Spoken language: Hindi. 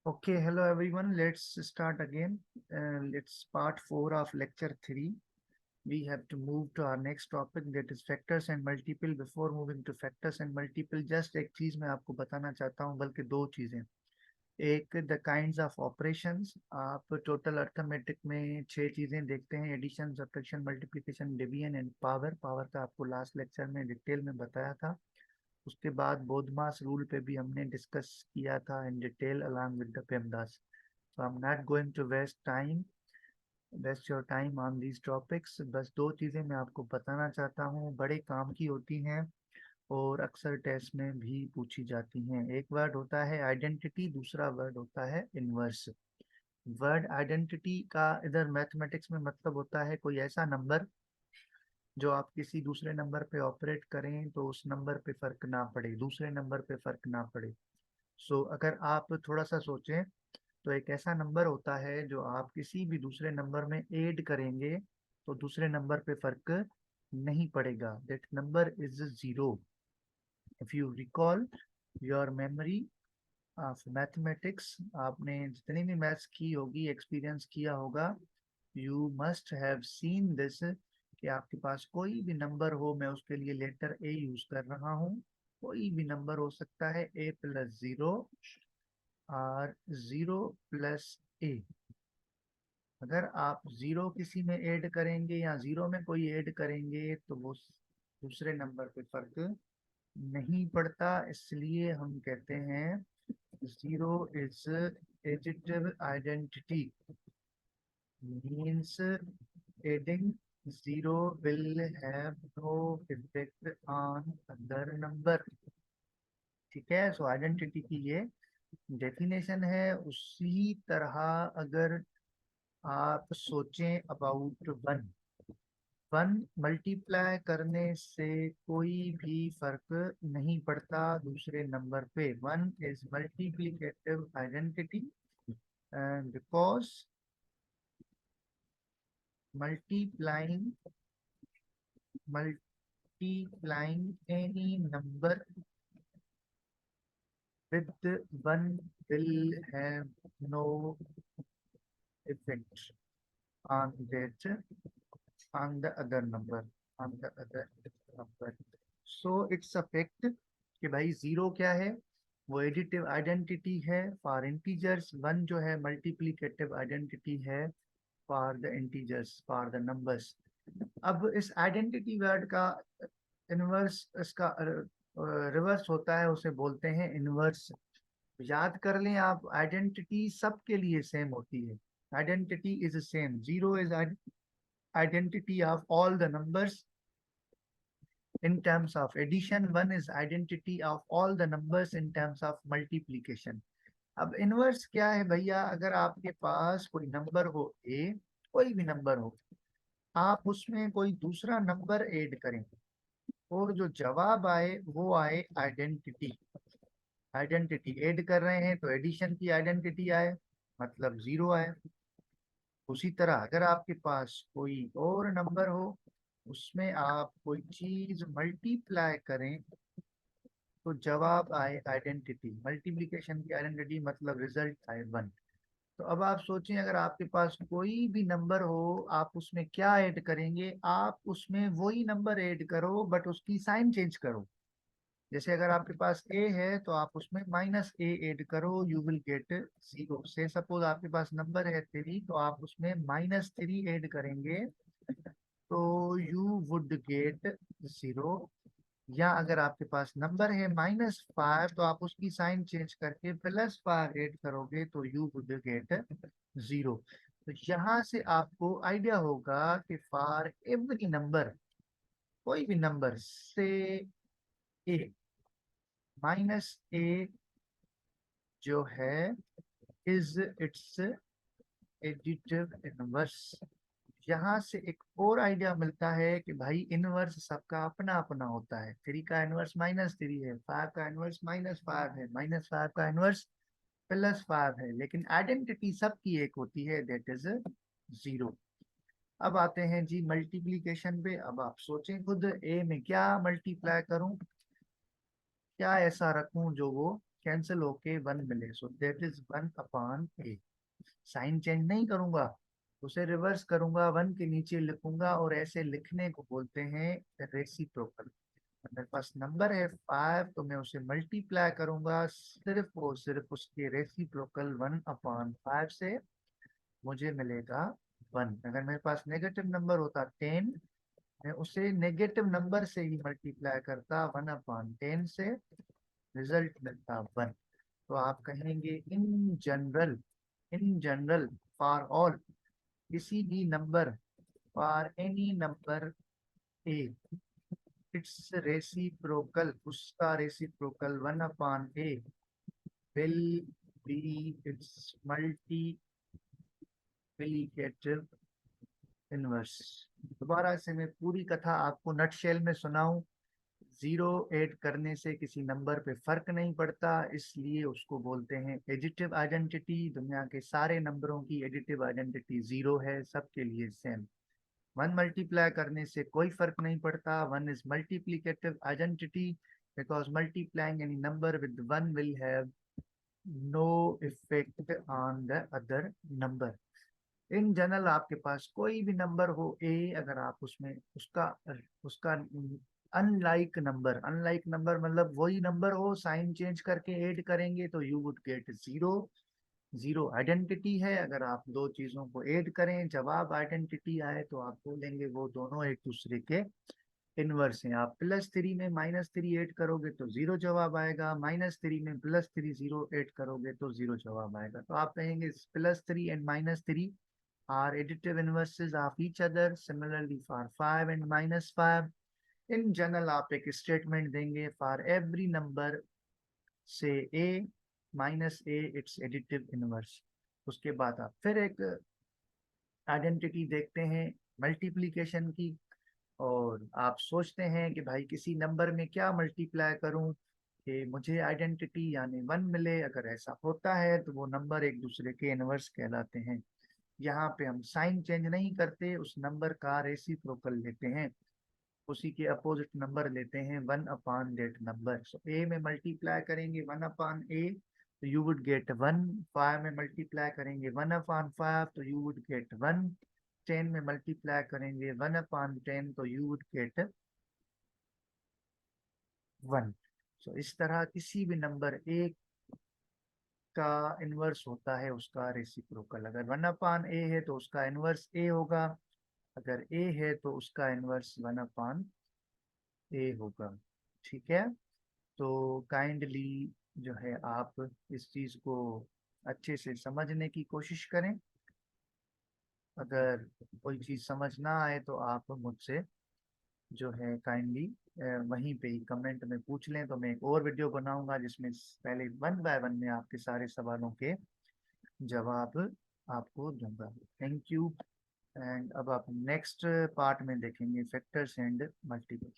Okay, hello everyone. Let's start again. It's part 4 of lecture 3. We have to move to our next topic, that is factors and multiple. Before moving to factors and multiple, just एक चीज मैं आपको बताना चाहता हूँ, बल्कि दो चीजें। एक, द काइंड्स ऑफ ऑपरेशंस। आप टोटल अर्थमेटिक में 6 चीजें देखते हैं: addition, subtraction, multiplication, division and power. Power का आपको लास्ट लेक्चर में डिटेल में बताया था। उसके बाद बोधमास रूल पे भी हमने डिस्कस किया था in detail along with the PEMDAS. So I am not going to waste your time on these topics. बस दो चीज़ें मैं आपको बताना चाहता हूँ, बड़े काम की होती हैं और अक्सर टेस्ट में भी पूछी जाती हैं। एक वर्ड होता है आइडेंटिटी, दूसरा वर्ड होता है इनवर्स। वर्ड आइडेंटिटी का इधर मैथमेटिक्स में मतलब होता है कोई ऐसा नंबर जो आप किसी दूसरे नंबर पे ऑपरेट करें तो उस नंबर पे फर्क ना पड़े, दूसरे नंबर पे फर्क ना पड़े। अगर आप थोड़ा सा सोचें तो एक ऐसा नंबर होता है जो आप किसी भी दूसरे नंबर में ऐड करेंगे तो दूसरे नंबर पे फर्क नहीं पड़ेगा। That number is zero. If you recall your memory of mathematics, आपने जितनी भी मैथ्स की होगी, एक्सपीरियंस किया होगा, you must have seen this, कि आपके पास कोई भी नंबर हो, मैं उसके लिए लेटर ए यूज कर रहा हूँ, कोई भी नंबर हो सकता है, ए प्लस जीरो और जीरो प्लस ए। अगर आप जीरो किसी में ऐड करेंगे या जीरो में कोई ऐड करेंगे तो वो दूसरे नंबर पे फर्क नहीं पड़ता। इसलिए हम कहते हैं zero is additive identity, means adding zero will have no effect on other number। ठीक है, सो आइडेंटिटी की ये डेफिनेशन है। उसी तरह अगर आप सोचें अबाउट वन, वन मल्टीप्लाई करने से कोई भी फर्क नहीं पड़ता दूसरे नंबर पे। One is multiplicative identity because multiplying multiplying any number with one will have no effect on that, on the other number, on the other number। So it's a fact कि भाई जीरो क्या है, वो एडिटिव आइडेंटिटी है फॉर इंटीजर्स। वन जो है मल्टीप्लिकेटिव आइडेंटिटी है for the integers, for the numbers. अब इस आइडेंटिटी वर्ड का इनवर्स, इसका रिवर्स होता है, उसे बोलते हैं इनवर्स। याद कर लें आप, आइडेंटिटी सबके लिए सेम होती है। Identity is same. Zero is identity of all the numbers in terms of addition, one is identity of all the numbers in terms of multiplication। अब इनवर्स क्या है भैया? अगर आपके पास कोई नंबर हो ए, कोई भी नंबर हो, आप उसमें कोई दूसरा नंबर ऐड करें और जो जवाब आए वो आए आइडेंटिटी। आइडेंटिटी ऐड कर रहे हैं तो एडिशन की आइडेंटिटी आए, मतलब जीरो आए। उसी तरह अगर आपके पास कोई और नंबर हो, उसमें आप कोई चीज मल्टीप्लाई करें तो जवाब आए आइडेंटिटी। मल्टीप्लिकेशन की आइडेंटिटी मतलब रिजल्ट आए वन। तो अब आप सोचें, अगर आपके पास कोई भी नंबर हो, आप उसमें क्या ऐड करेंगे? आप उसमें वही नंबर ऐड करो बट उसकी साइन चेंज करो। जैसे अगर आपके पास ए है तो आप उसमें माइनस ए ऐड करो, यू विल गेट जीरो। से सपोज आपके पास नंबर है थ्री, तो आप उसमें माइनस थ्री ऐड करेंगे तो यू वुड गेट जीरो। या अगर आपके पास नंबर है माइनस फाइव, तो आप उसकी साइन चेंज करके प्लस फाइव ऐड करोगे तो यू वुड गेट जीरो। तो यहाँ से आपको आइडिया होगा कि फॉर एवरी नंबर, कोई भी नंबर से ए, माइनस ए जो है इज इट्स एडिटिव इनवर्स। यहाँ से एक और आइडिया मिलता है कि भाई इनवर्स सबका अपना अपना होता है। थ्री का इनवर्स माइनस थ्री है, फाइव का इनवर्स माइनस फाइव है, माइनस फाइव का इनवर्स प्लस फाइव है, लेकिन आइडेंटिटी सबकी एक होती है, दैट इज जीरो। अब आते हैं जी मल्टीप्लीकेशन पे। अब आप सोचें खुद, ए में क्या मल्टीप्लाई करूं, क्या ऐसा रखूं जो वो कैंसिल होके 1 मिले, so that is 1/a। Sign change नहीं करूंगा, उसे रिवर्स करूंगा, 1 के नीचे लिखूंगा, और ऐसे लिखने को बोलते हैं रेसिप्रोकल। मेरे पास नंबर है 5, तो मैं उसे मल्टीप्लाई करूंगा सिर्फ और सिर्फ उसके रेसिप्रोकल 1/5 से, मुझे मिलेगा 1। अगर मेरे पास नेगेटिव नंबर होता 10, मैं उसे नेगेटिव नंबर से ही मल्टीप्लाई करता 1/10 से, रिजल्ट मिलता 1। तो आप कहेंगे इन जनरल फॉर ऑल, किसी भी number, for any number a, it's reciprocal, उसका reciprocal 1/a will be its multiplicative inverse. दोबारा से मैं पूरी कथा आपको नटशेल में सुनाऊं। जीरो ऐड करने से किसी नंबर पे फर्क नहीं पड़ता, इसलिए उसको बोलते हैं एडिटिव आइडेंटिटी। दुनिया के सारे नंबरों की एडिटिव आइडेंटिटी जीरो है, सबके लिए सेम। 1 मल्टीप्लाई करने से कोई फर्क नहीं पड़ता, 1 is multiplicative identity, because multiplying any number with 1 will have no effect on the other number. In general आपके पास कोई भी नंबर हो ए, अगर आप उसमें उसका उसका अनलाइक नंबर मतलब वही नंबर हो, साइन चेंज करके ऐड करेंगे तो you would get zero. Zero identity है, अगर आप दो चीजों को ऐड करें, जवाब आइडेंटिटी आए, तो आप बोलेंगे वो दोनों एक दूसरे के इनवर्स हैं। आप +3 में -3 ऐड करोगे तो जीरो जवाब आएगा, -3 में +3 जीरो ऐड करोगे तो जीरो जवाब आएगा। तो आप कहेंगे +3 and -3 are additive inverses of each other. Similarly for 5 and -5, in general आप एक स्टेटमेंट देंगे for every number say a minus a its additive inverse। उसके बाद आप फिर एक आइडेंटिटी देखते हैं मल्टीप्लीकेशन की, और आप सोचते हैं कि भाई किसी नंबर में क्या मल्टीप्लाई करूं कि मुझे आइडेंटिटी यानी 1 मिले। अगर ऐसा होता है तो वो नंबर एक दूसरे के इनवर्स कहलाते हैं। यहाँ पे हम साइन चेंज नहीं करते, उस नंबर का रेसिप्रोकल लेते हैं, उसी के अपोजिट नंबर लेते हैं 1/that नंबर। सो ए में मल्टीप्लाई करेंगे 1/a, तो यू वुड गेट 1। 5 में मल्टीप्लाई करेंगे 1/5, तो यू वुड गेट 1। 10 में मल्टीप्लाई करेंगे 1/10, तो यू वुड गेट 1। सो इस तरह किसी भी नंबर एक का इनवर्स होता है उसका रेसिप्रोकल। अगर 1/a है तो उसका इनवर्स a होगा, अगर a है तो उसका इनवर्स 1/a होगा। ठीक है, तो काइंडली जो है आप इस चीज को अच्छे से समझने की कोशिश करें। अगर कोई चीज समझ ना आए तो आप मुझसे जो है काइंडली वहीं पे ही कमेंट में पूछ लें, तो मैं एक और वीडियो बनाऊंगा जिसमें पहले 1 बाय 1 में आपके सारे सवालों के जवाब आपको दूंगा। Thank you. एंड अब आप नेक्स्ट पार्ट में देखेंगे फैक्टर्स एंड मल्टीपल।